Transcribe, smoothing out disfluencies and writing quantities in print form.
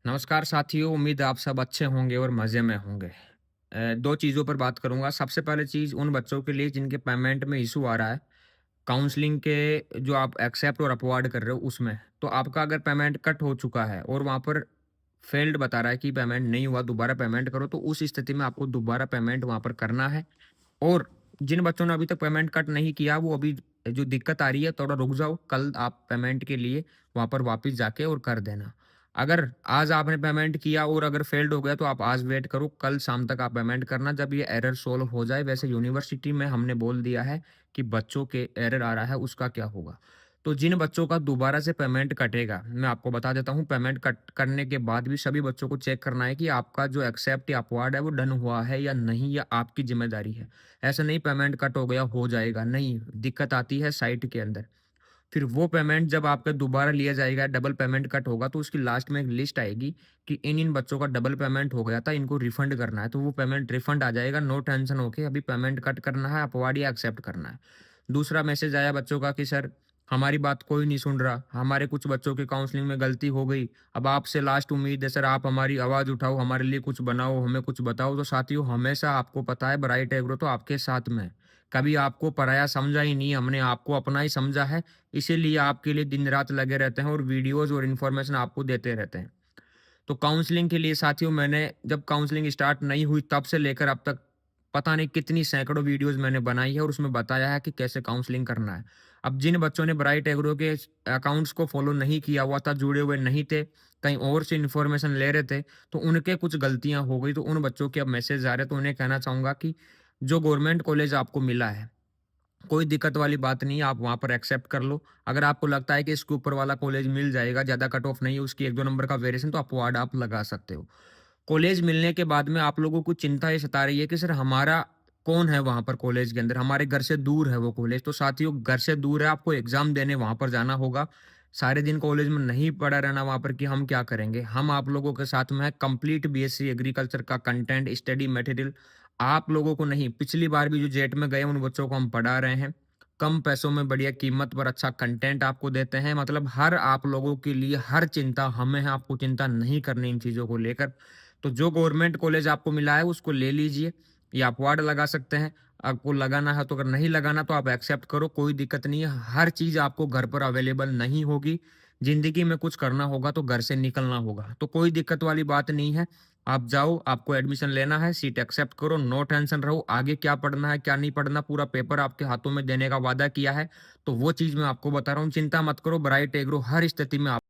नमस्कार साथियों, उम्मीद है आप सब अच्छे होंगे और मज़े में होंगे। 2 चीज़ों पर बात करूँगा। सबसे पहले चीज़ उन बच्चों के लिए जिनके पेमेंट में इश्यू आ रहा है, काउंसलिंग के जो आप एक्सेप्ट और अपवाड कर रहे हो उसमें। तो आपका अगर पेमेंट कट हो चुका है और वहाँ पर फेल्ड बता रहा है कि पेमेंट नहीं हुआ, दोबारा पेमेंट करो, तो उस स्थिति में आपको दोबारा पेमेंट वहाँ पर करना है। और जिन बच्चों ने अभी तक पेमेंट कट नहीं किया, वो अभी जो दिक्कत आ रही है, थोड़ा रुक जाओ। कल आप पेमेंट के लिए वहाँ पर वापस जाके और कर देना। अगर आज आपने पेमेंट किया और अगर फेल्ड हो गया, तो आप आज वेट करो, कल शाम तक आप पेमेंट करना जब ये एरर सॉल्व हो जाए। वैसे यूनिवर्सिटी में हमने बोल दिया है कि बच्चों के एरर आ रहा है, उसका क्या होगा। तो जिन बच्चों का दोबारा से पेमेंट कटेगा, मैं आपको बता देता हूँ, पेमेंट कट करने के बाद भी सभी बच्चों को चेक करना है कि आपका जो एक्सेप्ट या अपवाड है, वो डन हुआ है या नहीं, या आपकी ज़िम्मेदारी है। ऐसा नहीं पेमेंट कट हो गया, हो जाएगा, नहीं, दिक्कत आती है साइट के अंदर। फिर वो पेमेंट जब आपका दोबारा लिया जाएगा, डबल पेमेंट कट होगा, तो उसकी लास्ट में एक लिस्ट आएगी कि इन-इन बच्चों का डबल पेमेंट हो गया था, इनको रिफंड करना है। तो वो पेमेंट रिफंड आ जाएगा, नो टेंशन होके अभी पेमेंट कट करना है, अपवाड या एक्सेप्ट करना है। दूसरा मैसेज आया बच्चों का कि सर, हमारी बात कोई नहीं सुन रहा, हमारे कुछ बच्चों की काउंसलिंग में गलती हो गई, अब आपसे लास्ट उम्मीद है सर, आप हमारी आवाज़ उठाओ, हमारे लिए कुछ बनाओ, हमें कुछ बताओ। तो साथियों, हमेशा आपको पता है ब्राइट एग्रो तो आपके साथ में है। कभी आपको पराया समझा ही नहीं, हमने आपको अपना ही समझा है। इसीलिए आपके लिए दिन-रात लगे रहते हैं और वीडियोज़ और इन्फॉर्मेशन आपको देते रहते हैं। तो काउंसलिंग के लिए साथियों, मैंने जब काउंसलिंग स्टार्ट नहीं हुई तब से लेकर अब तक पता नहीं कितनी सैकड़ों वीडियोज़ मैंने बनाई है और उसमें बताया है कि कैसे काउंसलिंग करना है। अब जिन बच्चों ने ब्राइट एग्रो के अकाउंट्स को फ़ॉलो नहीं किया हुआ था, जुड़े हुए नहीं थे, कहीं और से इन्फॉर्मेशन ले रहे थे, तो उनके कुछ गलतियाँ हो गई, तो उन बच्चों के अब मैसेज आ रहे हैं, तो उन्हें कहना चाहूँगा कि जो गवर्नमेंट कॉलेज आपको मिला है, कोई दिक्कत वाली बात नहीं है, आप वहाँ पर एक्सेप्ट कर लो। अगर आपको लगता है कि इसके ऊपर वाला कॉलेज मिल जाएगा, ज़्यादा कट ऑफ नहीं है, उसकी 1-2 नंबर का वेरिएशन, तो अपवाड आप लगा सकते हो। कॉलेज मिलने के बाद में आप लोगों को चिंता ये सता रही है कि सर, हमारा कौन है वहाँ पर कॉलेज के अंदर? हमारे घर से दूर है वो कॉलेज। तो साथियों, घर से दूर है, आपको एग्ज़ाम देने वहाँ पर जाना होगा। सारे दिन कॉलेज में नहीं पड़ा रहना वहाँ पर कि हम क्या करेंगे? हम आप लोगों के साथ में है, कंप्लीट बीएससी एग्रीकल्चर का कंटेंट, स्टडी मटेरियल आप लोगों को नहीं, पिछली बार भी जो जेट में गए उन बच्चों को हम पढ़ा रहे हैं। कम पैसों में बढ़िया कीमत पर अच्छा कंटेंट आपको देते हैं। मतलब हर आप लोगों के लिए हर चिंता हमें है, आपको चिंता नहीं करनी इन चीज़ों को लेकर। तो जो गवर्नमेंट कॉलेज आपको मिला है उसको ले लीजिए, या अपवाड लगा सकते हैं। आपको लगाना है तो, अगर नहीं लगाना तो आप एक्सेप्ट करो, कोई दिक्कत नहीं है। हर चीज़ आपको घर पर अवेलेबल नहीं होगी। ज़िंदगी में कुछ करना होगा तो घर से निकलना होगा। तो कोई दिक्कत वाली बात नहीं है। आप जाओ, आपको एडमिशन लेना है, सीट एक्सेप्ट करो, नो टेंशन रहो। आगे क्या पढ़ना है, क्या नहीं पढ़ना, पूरा पेपर आपके हाथों में देने का वादा किया है। तो वो चीज़ मैं आपको बता रहा हूँ, चिंता मत करो, ब्राइट एग्रो हर स्थिति में आप